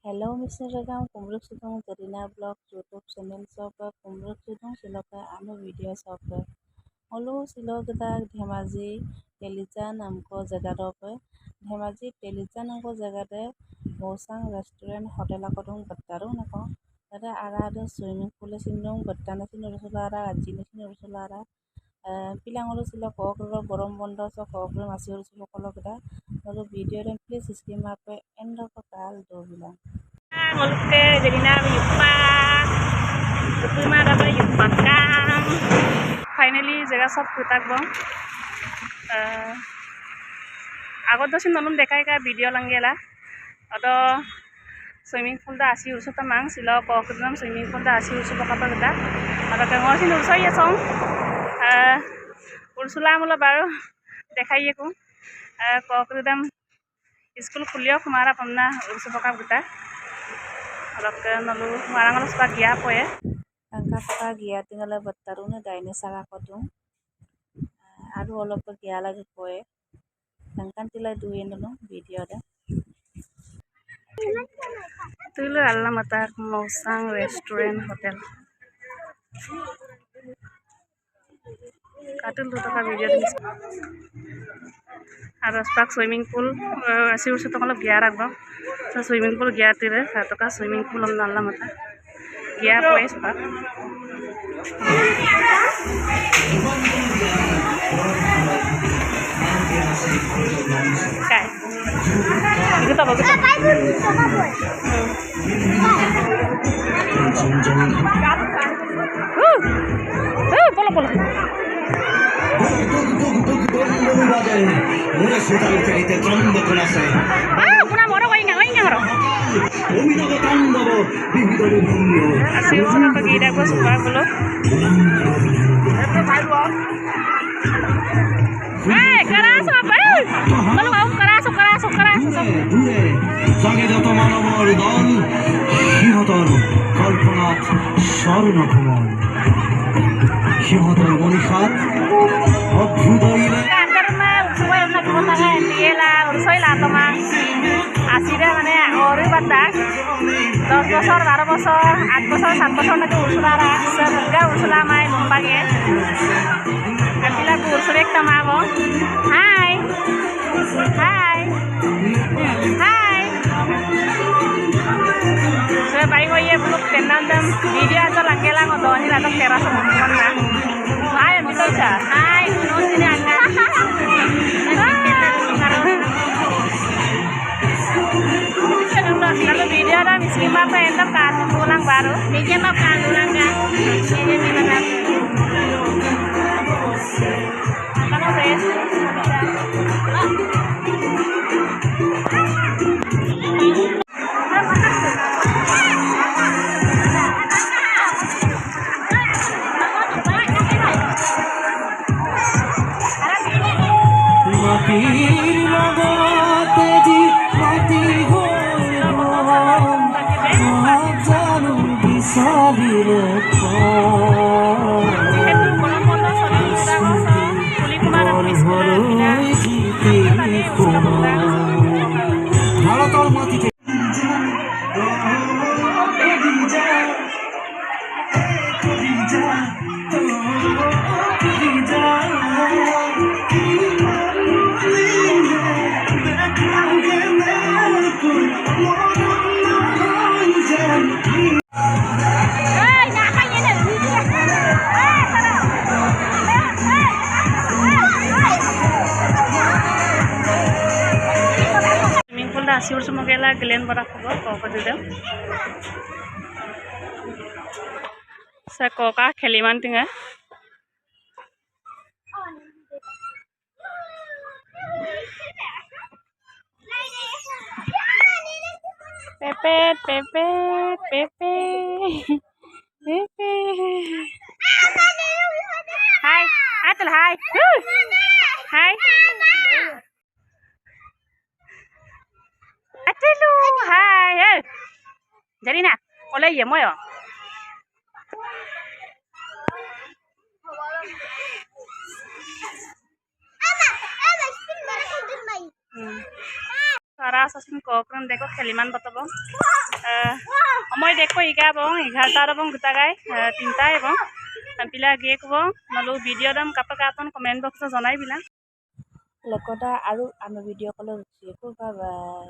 Hello, Mr. Ragam, kumruk sidong Zarina Blog YouTube channel software kumruk sidong siloka anu video software. Holo silogda Dhemaji Telicha namko jagarope Dhemaji Telicha namko jagade Mosang restaurant hotel akodong battaru nako. Ada arado swimming pool sindong battana sindong sulara ajini sindong sulara. Pilangolo silo kokro borom bondo so kokro masih silo kologda. Lalu video dan please skip apa end of kal do bilang. Ngolke jadi nabi yupa Tuma dapat yupa kam finally jaga sob kutak bong agot to sin nonum dekai ka video langela ado swimming pool da asi urso tamang silo ko kudam swimming pool da asi urso ka pagda ado ka ngosin urso ya song ursula mulo baru dekai ku ko kudam school khulio kumara pamna urso ka buta alak nalu marang alus pa gia po ya angka pa gia tinggal battaru na dinosaur akodung aru alak pa gia lagi po ya angkan tila duin dulu video da tulu alamat Mosang restaurant hotel katul tu ka video din aras pak swimming pool asir se to kala gia rakbo so swimming pool gia tire to ka swimming pool am alamat gia place pak kai itu apa betul polo polo puna moro koi ngang ro asih usah pergi dah gua suka belum keras apa? Kalau mau keras. Sangat jatuh mana mau dan hihatar kalpana sarna kumar hihatar monikat abudailah. Kantor mah semua yang nak kita kan dia lah urusan lah teman. Asyiknya mana orang batak 10 বছর 12 বছর 8 বছর 7 বছর নাকি উরসুলারা সেরগা Ursula মাই লম্বাগে কাটিলা উরসুল একটা মাবো high so baik oye belum tenandam video aja langela ngodoni atau teras teman na hai betul sa hai no sini angkat lalu video ada miskin apa endap kan pulang baru miskin apa kan pulang kan ini bilang apa no bes Asir semua kela gelen barak kok kok juga saya koka kheliman tinga pepe hai atul hai Atilu, hai, jadi na, oleh ya moyo. para sasin ko kung deko kheliman batabo সময় দেখো 11 bong gutagai 3 bong tampila gie ko nalu video dam kapakaton comment box janai bila lekota আৰু আমি ভিডিঅ' কলত উঠি bye bye